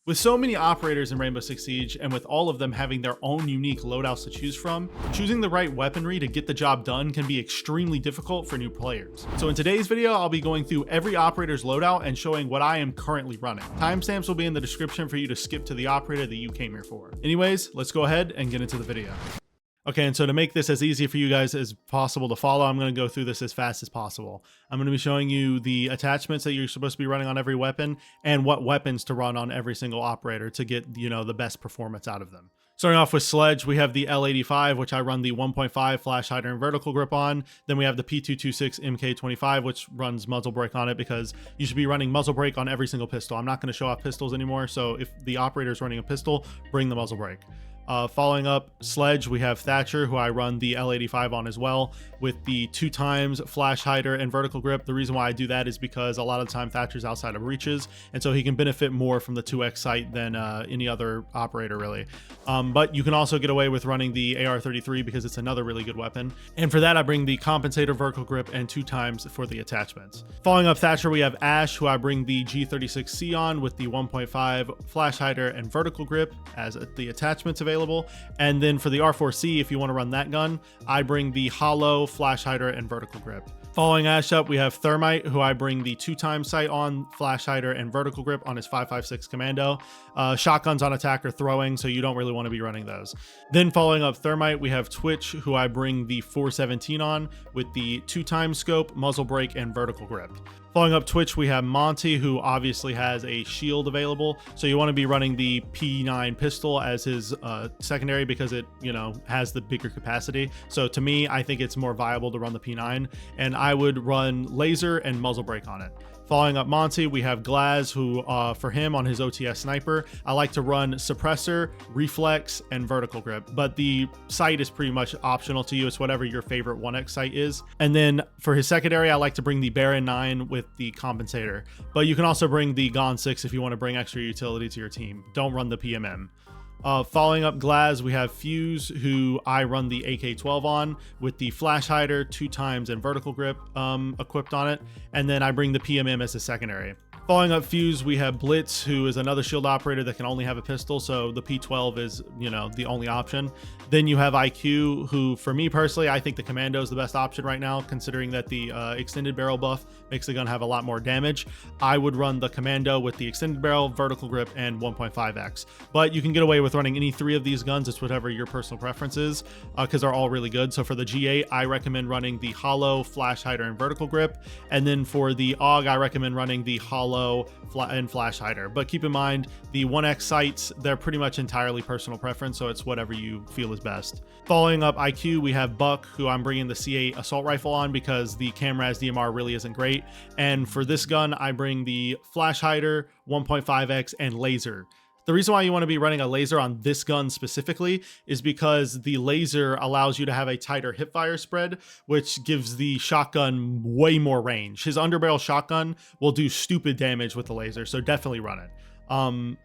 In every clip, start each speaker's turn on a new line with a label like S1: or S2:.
S1: With so many operators in Rainbow Six Siege, and with all of them having their own unique loadouts to choose from, choosing the right weaponry to get the job done can be extremely difficult for new players. So in today's video, I'll be going through every operator's loadout and showing what I am currently running. Timestamps will be in the description for you to skip to the operator that you came here for. Anyways, let's go ahead and get into the video. Okay, and so to make this as easy for you guys as possible to follow, I'm going to go through this as fast as possible. I'm going to be showing you the attachments that you're supposed to be running on every weapon and what weapons to run on every single operator to get, the best performance out of them. Starting off with Sledge, we have the L85, which I run the 1.5 flash hider and vertical grip on. Then we have the P226 MK25, which runs muzzle brake on it because you should be running muzzle brake on every single pistol. I'm not going to show off pistols anymore, so if the operator is running a pistol, bring the muzzle brake. Following up Sledge, we have Thatcher, who I run the L85 on as well, with the 2x flash hider and vertical grip. The reason why I do that is because a lot of the time Thatcher's outside of reaches, and so he can benefit more from the 2x sight than any other operator really. But you can also get away with running the AR33 because it's another really good weapon. And for that, I bring the compensator, vertical grip, and 2x for the attachments. Following up Thatcher, we have Ash, who I bring the G36C on with the 1.5 flash hider and vertical grip as the attachments available. And then for the R4C, if you want to run that gun, I bring the hollow flash hider and vertical grip. Following Ash up, we have Thermite, who I bring the 2x sight on, flash hider, and vertical grip on his 5.56 commando. Shotguns on attack or throwing, so you don't really want to be running those. Then following up Thermite, we have Twitch, who I bring the 417 on with the 2x scope, muzzle brake, and vertical grip. Following up Twitch, we have Monty, who obviously has a shield available, so you want to be running the P9 pistol as his secondary because it, has the bigger capacity. So to me, I think it's more viable to run the P9, and I would run laser and muzzle brake on it. Following up Monty, we have Glaz, who for him on his OTS sniper, I like to run suppressor, reflex, and vertical grip, but the sight is pretty much optional to you. It's whatever your favorite 1x sight is. And then for his secondary, I like to bring the Baron 9 with the compensator, but you can also bring the Gon 6 if you want to bring extra utility to your team. Don't run the PMM. Following up Glaz, we have Fuze, who I run the AK-12 on with the flash hider, 2x, and vertical grip equipped on it. And then I bring the PMM as a secondary. Following up Fuze, we have Blitz, who is another shield operator that can only have a pistol, so the P12 is, the only option. Then you have IQ, who, for me personally, I think the Commando is the best option right now, considering that the extended barrel buff makes the gun have a lot more damage. I would run the Commando with the extended barrel, vertical grip, and 1.5x. But you can get away with running any three of these guns. It's whatever your personal preference is, because they're all really good. So for the G8, I recommend running the hollow, flash hider, and vertical grip. And then for the AUG, I recommend running the hollow and flash hider. But keep in mind, the 1x sights, they're pretty much entirely personal preference, so it's whatever you feel is best. Following up IQ, we have Buck, who I'm bringing the C8 assault rifle on because the Camraz DMR really isn't great. And for this gun, I bring the flash hider, 1.5x, and laser. The reason why you want to be running a laser on this gun specifically is because the laser allows you to have a tighter hipfire spread, which gives the shotgun way more range. His underbarrel shotgun will do stupid damage with the laser, so definitely run it.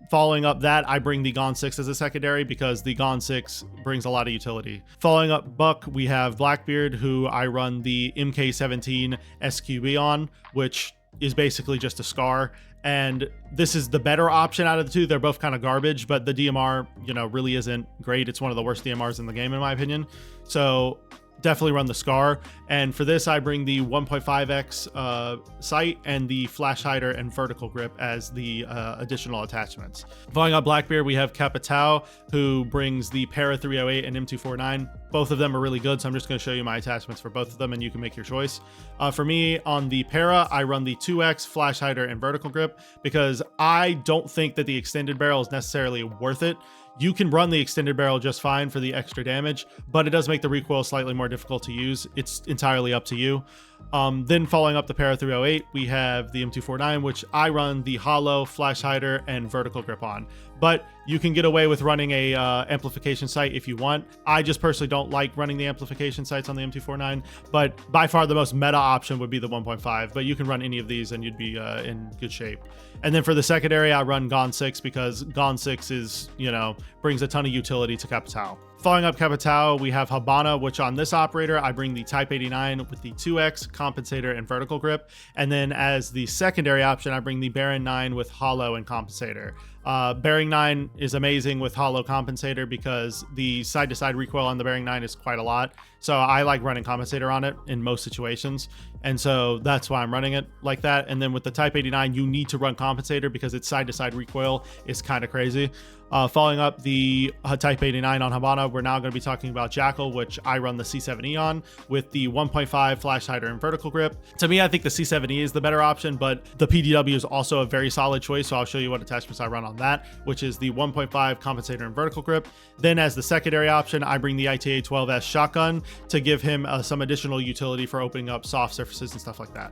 S1: Following up that, I bring the Gon 6 as a secondary because the Gon 6 brings a lot of utility. Following up Buck, we have Blackbeard, who I run the MK17 SQB on, which is basically just a SCAR. And this is the better option out of the two. They're both kind of garbage, but the DMR, really isn't great. It's one of the worst DMRs in the game, in my opinion. So definitely run the SCAR. And for this, I bring the 1.5x sight and the flash hider and vertical grip as the additional attachments. Following up Blackbeard, we have Capitao, who brings the Para 308 and M249. Both of them are really good, so I'm just going to show you my attachments for both of them, and you can make your choice. For me, on the Para, I run the 2x flash hider and vertical grip because I don't think that the extended barrel is necessarily worth it. You can run the extended barrel just fine for the extra damage, but it does make the recoil slightly more difficult to use. It's entirely up to you. Then following up the Para 308, we have the M249, which I run the hollow, flash hider, and vertical grip on. But you can get away with running a amplification sight if you want. I just personally don't like running the amplification sights on the M249, but by far the most meta option would be the 1.5, but you can run any of these and you'd be in good shape. And then for the secondary, I run Gon 6 because Gon 6 is, brings a ton of utility to Capitao. Following up Capitao, we have Hibana, which on this operator, I bring the Type 89 with the 2x, compensator, and vertical grip. And then as the secondary option, I bring the Baron 9 with hollow and compensator. Bearing 9 is amazing with hollow compensator because the side-to-side recoil on the Bearing 9 is quite a lot. So I like running compensator on it in most situations. And so that's why I'm running it like that. And then with the Type 89, you need to run compensator because its side-to-side recoil is kind of crazy. Following up the Type 89 on Hibana, we're now going to be talking about Jackal, which I run the C7E on with the 1.5 flash hider and vertical grip. To me, I think the C7E is the better option, but the PDW is also a very solid choice. So I'll show you what attachments I run on that, which is the 1.5 compensator and vertical grip. Then as the secondary option, I bring the ITA 12S shotgun to give him some additional utility for opening up soft surfaces and stuff like that.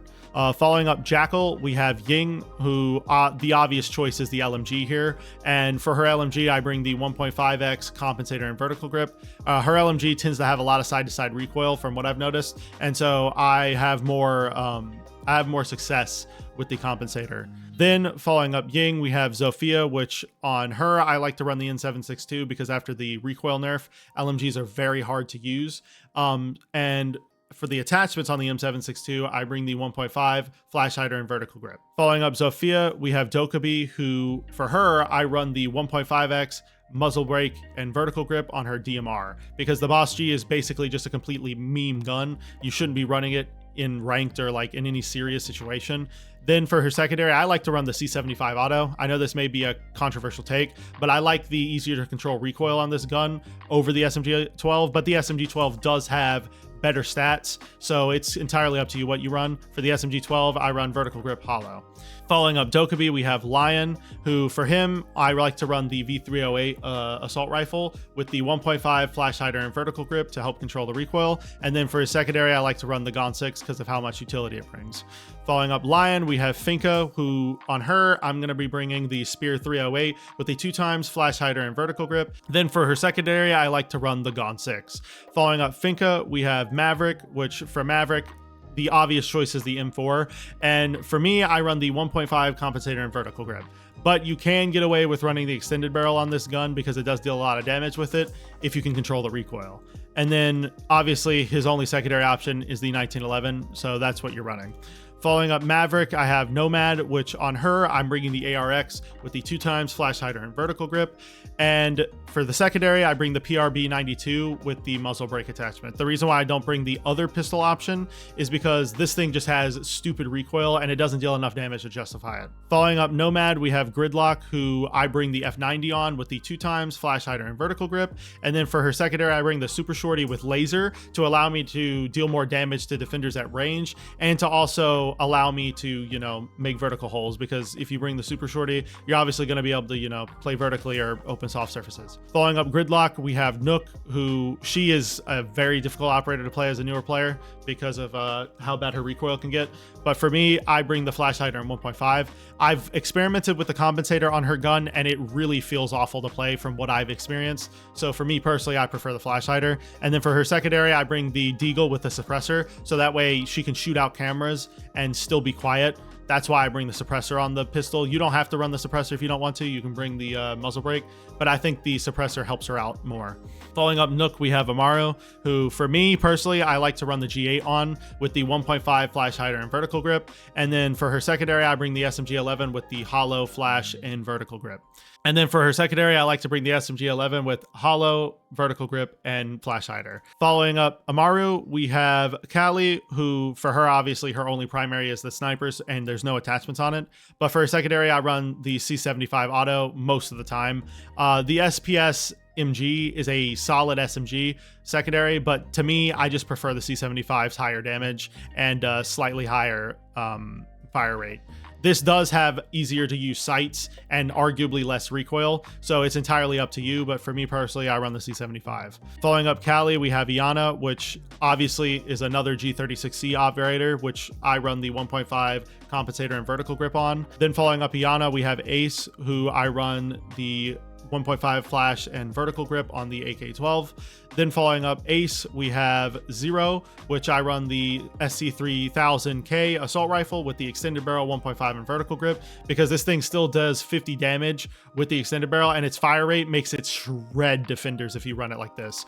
S1: Following up Jackal, we have Ying, who the obvious choice is the LMG here. And for her LMG, I bring the 1.5x compensator and vertical grip. Her LMG tends to have a lot of side-to-side recoil from what I've noticed. And so I have more success with the compensator. Then following up Ying, we have Zofia, which on her, I like to run the N762 because after the recoil nerf, LMGs are very hard to use. And for the attachments on the M762, I bring the 1.5 flash hider and vertical grip. Following up Zofia, we have Dokkaebi, who for her, I run the 1.5x muzzle brake and vertical grip on her DMR because the Boss G is basically just a completely meme gun. You shouldn't be running it in ranked or like in any serious situation. Then for her secondary, I like to run the C75 auto. I know this may be a controversial take, but I like the easier to control recoil on this gun over the SMG-12, but the SMG-12 does have better stats, so it's entirely up to you what you run. For the SMG-12, I run vertical grip hollow. Following up Dokkaebi, we have Lion, who for him, I like to run the V308 assault rifle with the 1.5 flash hider and vertical grip to help control the recoil. And then for his secondary, I like to run the Gon 6 because of how much utility it brings. Following up Lion, we have Finka, who on her, I'm going to be bringing the Spear 308 with the 2x flash hider and vertical grip. Then for her secondary, I like to run the Gon 6. Following up Finka, we have Maverick, which for Maverick, the obvious choice is the M4. And for me, I run the 1.5 compensator and vertical grip. But you can get away with running the extended barrel on this gun because it does deal a lot of damage with it if you can control the recoil. And then obviously his only secondary option is the 1911, so that's what you're running. Following up Maverick, I have Nomad, which on her, I'm bringing the ARX with the 2x flash hider and vertical grip. And for the secondary, I bring the PRB 92 with the muzzle brake attachment. The reason why I don't bring the other pistol option is because this thing just has stupid recoil and it doesn't deal enough damage to justify it. Following up Nomad, we have Gridlock, who I bring the F90 on with the 2x flash hider and vertical grip. And then for her secondary, I bring the Super Shorty with laser to allow me to deal more damage to defenders at range and to also allow me to, you know, make vertical holes, because if you bring the Super Shorty, you're obviously going to be able to, you know, play vertically or open soft surfaces. Following up Gridlock, we have Nokk, who she is a very difficult operator to play as a newer player because of how bad her recoil can get. But for me, I bring the flash hider in 1.5. I've experimented with the compensator on her gun and it really feels awful to play from what I've experienced. So for me personally, I prefer the flash hider. And then for her secondary, I bring the Deagle with the suppressor. So that way she can shoot out cameras and still be quiet. That's why I bring the suppressor on the pistol. You don't have to run the suppressor if you don't want to. You can bring the muzzle brake, but I think the suppressor helps her out more. Following up Nokk, we have Amaru, who for me personally, I like to run the G8 on with the 1.5 flash hider and vertical grip. And then for her secondary, I bring the SMG-11 with the hollow flash and vertical grip. And then for her secondary, I like to bring the SMG-11 with hollow, vertical grip, and flash hider. Following up Amaru, we have Kali, who for her, obviously her only primary is the snipers and there's no attachments on it. But for her secondary, I run the C75 auto most of the time. The SPS MG is a solid SMG secondary, but to me, I just prefer the C75's higher damage and slightly higher fire rate. This does have easier to use sights and arguably less recoil, so it's entirely up to you, but for me personally, I run the C75. Following up Kali, we have Iana, which obviously is another G36C operator, which I run the 1.5 compensator and vertical grip on. Then following up Iana, we have Ace, who I run the 1.5 flash and vertical grip on the AK-12. Then following up Ace, we have Zero, which I run the SC3000K assault rifle with the extended barrel, 1.5 and vertical grip, because this thing still does 50 damage with the extended barrel, and its fire rate makes it shred defenders if you run it like this.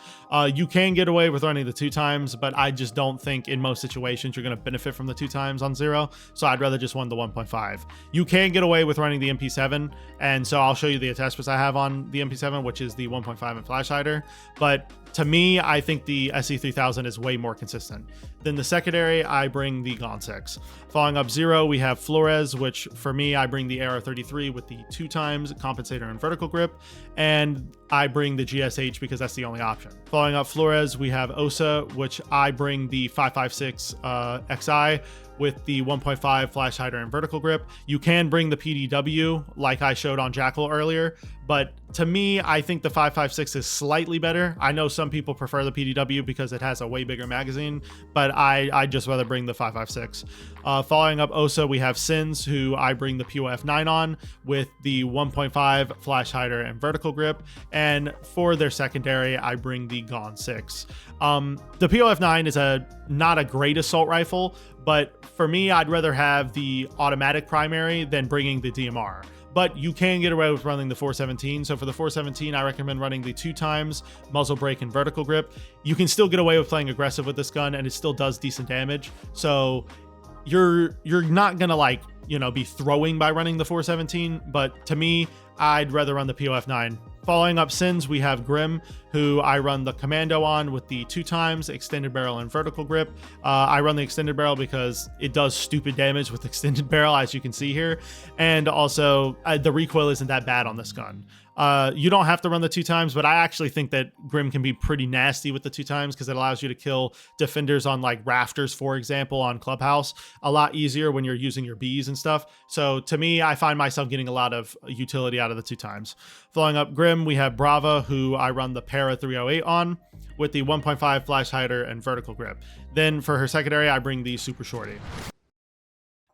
S1: You can get away with running the 2x, but I just don't think in most situations you're going to benefit from the 2x on Zero, so I'd rather just run the 1.5. You can get away with running the MP7, and so I'll show you the attachments I have on the MP7, which is the 1.5 and flash hider, but to me, I think the SC3000 is way more consistent. Then the secondary, I bring the Gaunt 6. Following up Zero, we have Flores, which for me, I bring the AR-33 with the 2x compensator and vertical grip, and I bring the GSH because that's the only option. Following up Flores, we have Osa, which I bring the 5.56 XI with the 1.5 flash hider and vertical grip. You can bring the PDW like I showed on Jackal earlier, but to me, I think the 5.56 is slightly better. I know some people prefer the PDW because it has a way bigger magazine, but I just rather bring the 5.56. Following up Osa, we have Sens, who I bring the POF9 on with the 1.5 flash hider and vertical grip, and for their secondary, I bring the Gaunt 6. The POF9 is not a great assault rifle, but for me, I'd rather have the automatic primary than bringing the DMR. But you can get away with running the 417. So for the 417, I recommend running the 2x muzzle brake and vertical grip. You can still get away with playing aggressive with this gun, and it still does decent damage. So you're not gonna be throwing by running the 417, but to me, I'd rather run the POF9. Following up Sens, we have Grim, who I run the Commando on with the 2x extended barrel and vertical grip. I run the extended barrel because it does stupid damage with extended barrel, as you can see here. And also, the recoil isn't that bad on this gun. You don't have to run the 2x, but I actually think that Grim can be pretty nasty with the 2x because it allows you to kill defenders on like rafters, for example, on Clubhouse a lot easier when you're using your Bs and stuff. So to me, I find myself getting a lot of utility out of the 2x. Following up Grim, we have Brava, who I run the Para 308 on with the 1.5 flash hider and vertical grip. Then for her secondary, I bring the Super Shorty.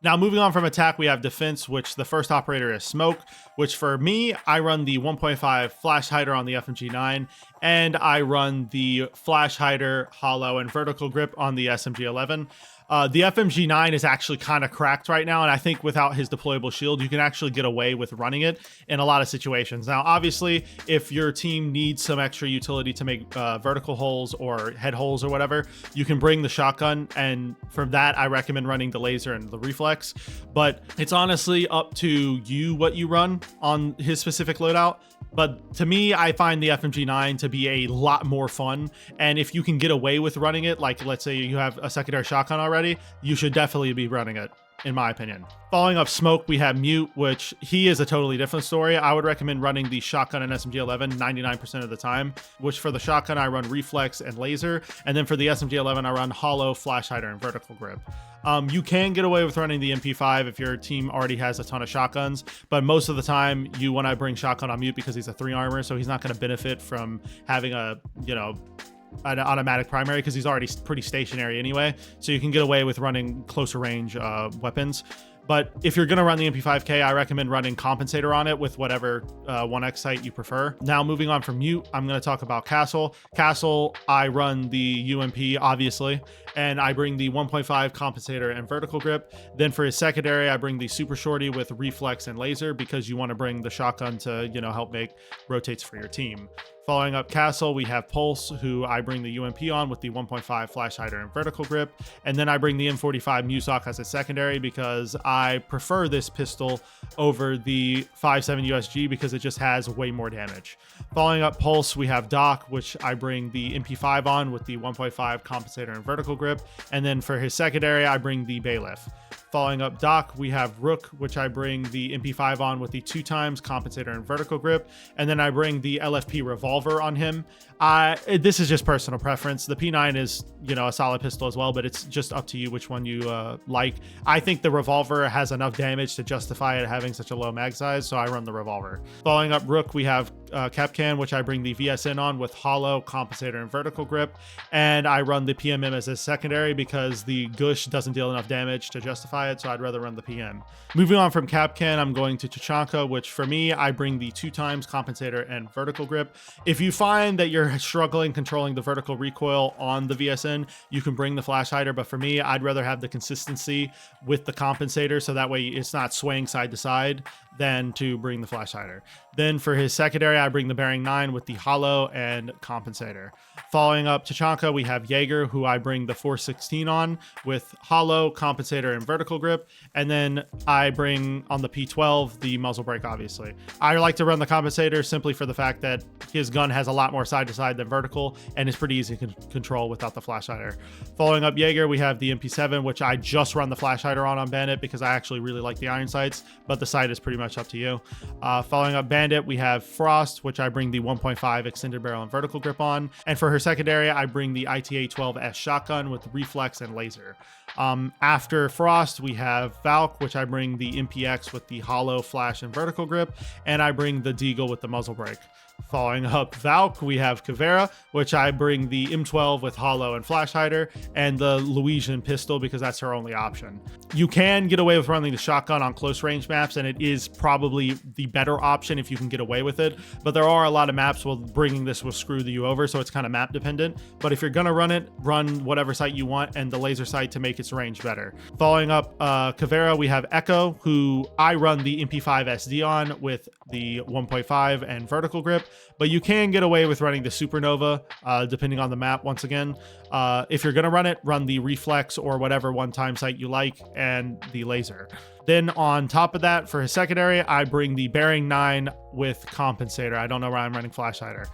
S1: Now, moving on from attack, we have defense, which the first operator is Smoke, which for me, I run the 1.5 flash hider on the FMG9, and I run the flash hider, hollow, and vertical grip on the SMG11. The FMG9 is actually kind of cracked right now, and I think without his deployable shield, you can actually get away with running it in a lot of situations. Now, obviously, if your team needs some extra utility to make vertical holes or head holes or whatever, you can bring the shotgun, and from that, I recommend running the laser and the reflex. But it's honestly up to you what you run on his specific loadout. But to me, I find the FMG9 to be a lot more fun. And if you can get away with running it, like let's say you have a secondary shotgun already, you should definitely be running it, in my opinion. Following up Smoke, we have Mute, which he is a totally different story. I would recommend running the shotgun and SMG11 99% of the time, which for the shotgun, I run reflex and laser. And then for the SMG11, I run hollow, flash hider, and vertical grip. You can get away with running the MP5 if your team already has a ton of shotguns, but most of the time you want to bring shotgun on Mute because he's a 3 armor, so he's not going to benefit from having an automatic primary because he's already pretty stationary anyway. So you can get away with running closer range weapons. But if you're going to run the MP5K, I recommend running compensator on it with whatever 1x sight you prefer. Now, moving on from Mute, I'm going to talk about Castle. Castle, I run the UMP, obviously, and I bring the 1.5 compensator and vertical grip. Then for his secondary, I bring the Super Shorty with reflex and laser because you want to bring the shotgun to, help make rotates for your team. Following up Castle, we have Pulse, who I bring the UMP on with the 1.5 flash hider and vertical grip. And then I bring the M45 Musoc as a secondary because I prefer this pistol over the 5.7 USG because it just has way more damage. Following up Pulse, we have Doc, which I bring the MP5 on with the 1.5 compensator and vertical grip. And then for his secondary, I bring the Bailiff. Following up Doc, we have Rook, which I bring the MP5 on with the 2x compensator and vertical grip. And then I bring the LFP Revolver on him. This is just personal preference. The P9 is, a solid pistol as well, but it's just up to you which one you like. I think the Revolver has enough damage to justify it having such a low mag size, so I run the Revolver. Following up Rook, we have Kapkan, which I bring the VSN on with Hollow, Compensator, and Vertical Grip. And I run the PMM as a secondary because the Gush doesn't deal enough damage to justify it, so I'd rather run the PM. Moving on from Kapkan, I'm going to Tachanka, which for me, I bring the 2x Compensator and Vertical Grip. If you find that you're struggling controlling the vertical recoil on the VSN, you can bring the Flash Hider, but for me, I'd rather have the consistency with the Compensator, so that way it's not swaying side to side, than to bring the Flash Hider. Then for his secondary, I bring the Bearing 9 with the Hollow and Compensator. Following up Tachanka, we have Jager, who I bring the 416 on with Hollow, Compensator, and Vertical Grip. And then I bring on the P12 the Muzzle Brake, obviously. I like to run the Compensator simply for the fact that his gun has a lot more side to side than vertical, and it's pretty easy to control without the Flash Hider. Following up Jager, we have the MP7, which I just run the Flash Hider on Bandit because I actually really like the iron sights, but the sight is pretty much up to you. Following up Bandit, we have Frost, which I bring the 1.5 extended barrel and vertical grip on. And for her secondary, I bring the ITA 12S shotgun with reflex and laser. After Frost, we have Valk, which I bring the MPX with the hollow, flash, and vertical grip. And I bring the Deagle with the muzzle brake. Following up Valk, we have Caveira, which I bring the M12 with hollow and flash hider, and the Louisian pistol because that's her only option. You can get away with running the shotgun on close range maps, and it is probably the better option if you can get away with it, but there are a lot of maps where bringing this will screw you over, so it's kind of map dependent. But if you're gonna run it, run whatever sight you want and the laser sight to make its range better. Following up Caveira, we have Echo, who I run the MP5 SD on with the 1.5 and vertical grip, but you can get away with running the Supernova depending on the map. Once again, if you're gonna run it, run the reflex or whatever one-time sight you like and the laser. Then on top of that, for his secondary, I bring the Bearing 9 with Compensator. I don't know why I'm running Flash Hider.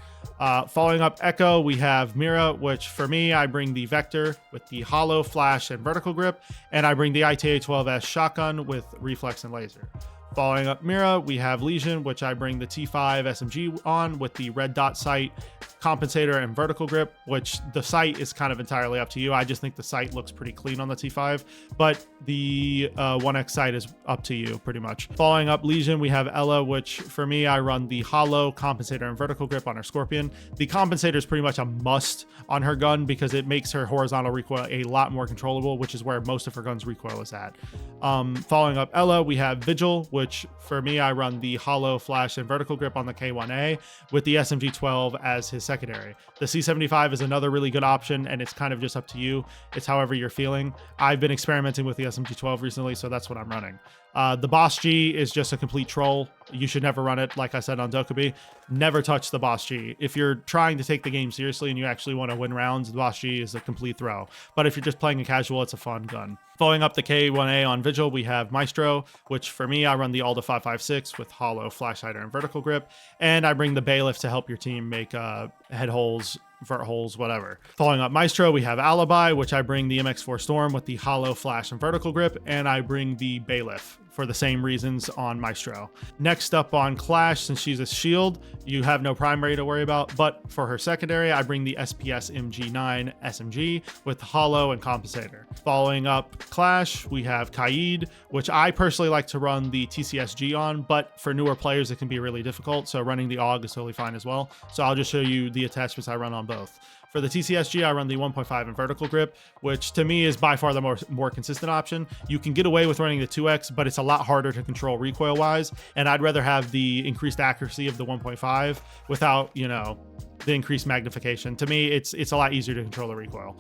S1: Following up Echo, we have Mira, which for me, I bring the Vector with the hollow, flash, and vertical grip, and I bring the ITA 12S shotgun with reflex and laser. Following up Mira, we have Legion, which I bring the T5 SMG on with the red dot sight, compensator, and vertical grip, which the sight is kind of entirely up to you. I just think the sight looks pretty clean on the T5, but the 1X sight is up to you pretty much. Following up Legion, we have Ella, which for me, I run the hollow, compensator, and vertical grip on her Scorpion. The compensator is pretty much a must on her gun because it makes her horizontal recoil a lot more controllable, which is where most of her gun's recoil is at. Following up Ella, we have Vigil, which for me, I run the hollow, flash, and vertical grip on the K1A with the SMG-12 as his secondary. The C75 is another really good option, and it's kind of just up to you. It's however you're feeling. I've been experimenting with the SMG-12 recently, so that's what I'm running. The Boss G is just a complete troll. You should never run it. Like I said on Dokkaebi, never touch the Boss G. If you're trying to take the game seriously and you actually want to win rounds, the Boss G is a complete throw. But if you're just playing a casual, it's a fun gun. Following up the K1A on Vigil, we have Maestro, which for me, I run the Alda 5.56 with hollow, flash hider, and vertical grip. And I bring the Bailiff to help your team make head holes, vert holes, whatever. Following up Maestro, we have Alibi, which I bring the MX4 Storm with the hollow, flash, and vertical grip, and I bring the Bailiff for the same reasons on Maestro. Next up on Clash, since she's a shield, you have no primary to worry about, but for her secondary, I bring the SPS MG9 SMG with hollow and compensator. Following up Clash, we have Kaid, which I personally like to run the TCSG on, but for newer players, it can be really difficult, so running the AUG is totally fine as well. So I'll just show you the attachments I run on both. For the TCSG, I run the 1.5 and vertical grip, which to me is by far the more consistent option. You can get away with running the 2X, but it's a lot harder to control recoil-wise, and I'd rather have the increased accuracy of the 1.5 without, you know, the increased magnification. To me, it's a lot easier to control the recoil.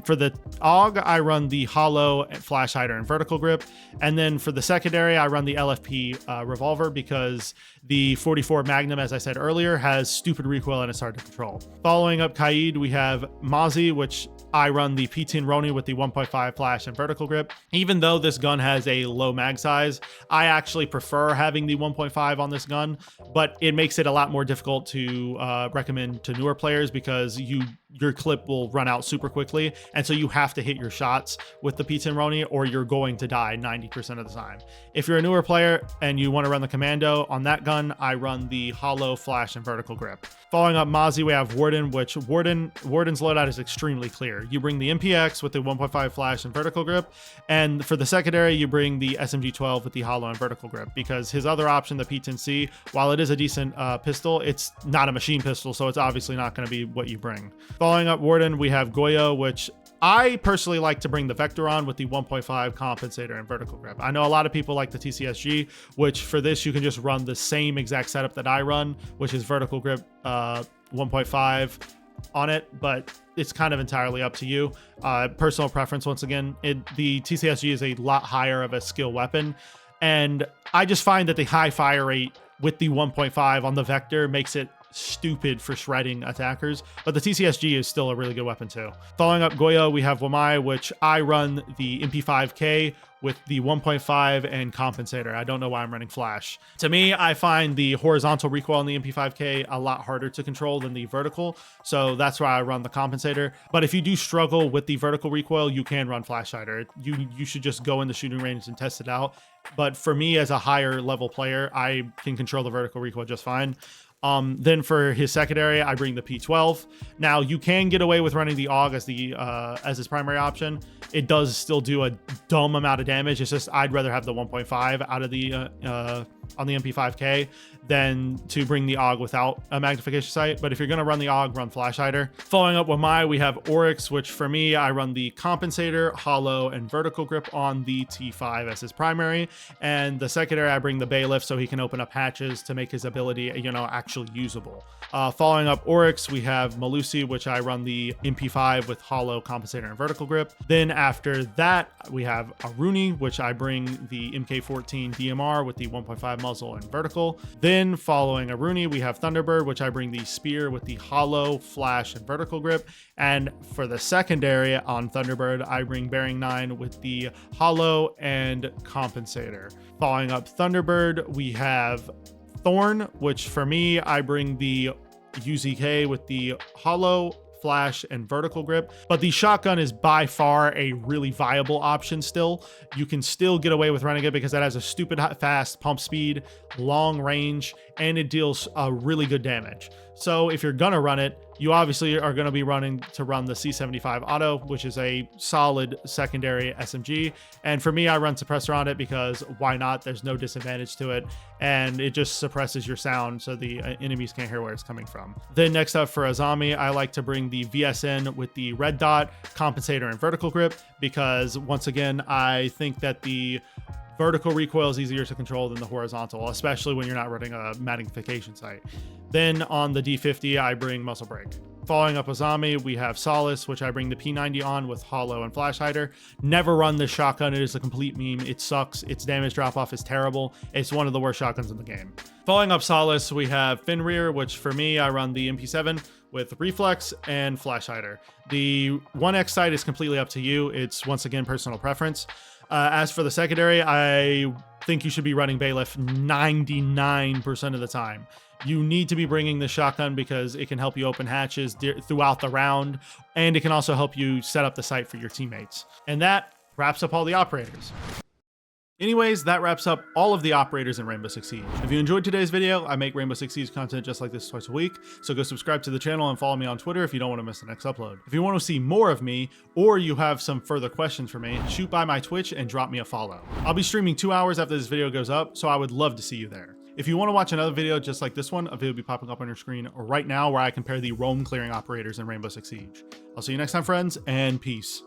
S1: For the AUG, I run the hollow, flash hider, and vertical grip. And then for the secondary, I run the LFP revolver because the 44 Magnum, as I said earlier, has stupid recoil and it's hard to control. Following up Kaid, we have Mozzie, which I run the P10 Roni with the 1.5 flash and vertical grip. Even though this gun has a low mag size, I actually prefer having the 1.5 on this gun, but it makes it a lot more difficult to recommend to newer players because you your clip will run out super quickly, and so you have to hit your shots with the P10 Roni or you're going to die 90% of the time. If you're a newer player and you want to run the commando on that gun, I run the hollow, flash, and vertical grip. Following up Mozzie, we have Warden, which Warden's loadout is extremely clear. You bring the MPX with the 1.5 flash and vertical grip, and for the secondary, you bring the SMG-12 with the hollow and vertical grip, because his other option, the P10C, while it is a decent pistol, it's not a machine pistol, so it's obviously not going to be what you bring. Following up Warden, we have Goyo, which I personally like to bring the Vector on with the 1.5 compensator and vertical grip. I know a lot of people like the TCSG, which for this you can just run the same exact setup that I run, which is vertical grip 1.5 on it, but it's kind of entirely up to you. Personal preference, once again, the TCSG is a lot higher of a skill weapon, and I just find that the high fire rate with the 1.5 on the Vector makes it stupid for shredding attackers, but the TCSG is still a really good weapon too. Following up Goyo, we have Wamai, which I run the MP5K with the 1.5 and compensator. I don't know why I'm running flash. To me, I find the horizontal recoil on the MP5K a lot harder to control than the vertical, so that's why I run the compensator. But if you do struggle with the vertical recoil, you can run flash hider. You should just go in the shooting range and test it out. But for me, as a higher level player, I can control the vertical recoil just fine. Then for his secondary, I bring the P12. Now you can get away with running the AUG as his primary option. It does still do a dumb amount of damage. It's just I'd rather have the 1.5 out of the on the MP5K than to bring the AUG without a magnification sight. But if you're going to run the AUG, run flash hider. Following up with we have Oryx, which for me, I run the compensator, hollow, and vertical grip on the T5 as his primary. And the secondary, I bring the bailiff so he can open up hatches to make his ability, actually usable. Following up Oryx, we have Malusi, which I run the MP5 with hollow, compensator, and vertical grip. Then after that, we have Aruni, which I bring the MK14 DMR with the 1.5 muzzle and vertical. Then following Aruni, we have Thunderbird, which I bring the spear with the hollow, flash, and vertical grip. And for the secondary on Thunderbird, I bring Bearing 9 with the hollow and compensator. Following up Thunderbird, we have Thorn, which for me, I bring the UZK with the hollow, flash, and vertical grip. But the shotgun is by far a really viable option still. You can still get away with running it because that has a stupid fast pump speed, long range, and it deals really good damage. So if you're gonna run it, you obviously are going to be running to run the C75 auto, which is a solid secondary SMG. And for me, I run suppressor on it because why not? There's no disadvantage to it. And it just suppresses your sound so the enemies can't hear where it's coming from. Then next up for Azami, I like to bring the VSN with the red dot, compensator, and vertical grip because once again, I think that the vertical recoil is easier to control than the horizontal, especially when you're not running a magnification sight. Then on the D50, I bring Muscle Break. Following up Azami, we have Solace, which I bring the P90 on with hollow and flash hider. Never run this shotgun. It is a complete meme. It sucks. Its damage drop off is terrible. It's one of the worst shotguns in the game. Following up Solace, we have Fenrir, which for me, I run the MP7 with reflex and flash hider. The 1x sight is completely up to you. It's once again personal preference. As for the secondary, I think you should be running bailiff 99% of the time. You need to be bringing the shotgun because it can help you open hatches throughout the round, and it can also help you set up the sight for your teammates. And that wraps up all the operators. Anyways, that wraps up all of the operators in Rainbow Six Siege. If you enjoyed today's video, I make Rainbow Six Siege content just like this twice a week, so go subscribe to the channel and follow me on Twitter if you don't want to miss the next upload. If you want to see more of me, or you have some further questions for me, shoot by my Twitch and drop me a follow. I'll be streaming 2 hours after this video goes up, so I would love to see you there. If you want to watch another video just like this one, a video will be popping up on your screen right now where I compare the roam clearing operators in Rainbow Six Siege. I'll see you next time, friends, and peace.